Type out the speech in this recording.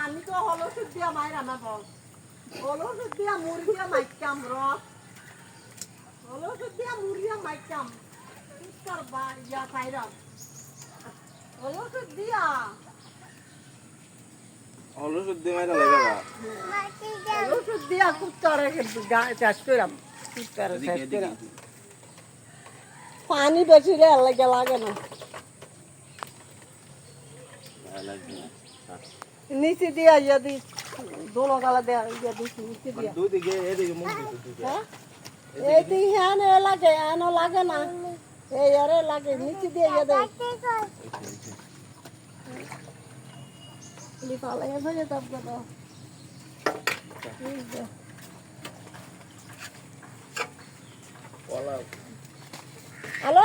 আমি তো হলো দিয়া মাইরা না বল হলো দিয়া মুরগিয়া মাইকাম রস হলো দিয়া মুরগিয়া মাইকাম কুকার বা ইয়া খাইরা হলো দিয়া হলো শুদ্ধি মাইরা লাগা হলো দিয়া কুকারে চাষ করাম কুকারে চাষ করাম পানি বেশি লাগে লাগে না নিচে দিয়া যদি দোলো গালা দেয়া ইয়া দিছি নিচে দিয়া দুই দিকে এদিকে মুখ দিতে হ্যাঁ এইদিকে হ্যাঁ লাগে এনো লাগে না এই আরে লাগে নিচে দিয়ে ইয়া দে লিপালা এ ভরে তাপ দাও ওলা আলো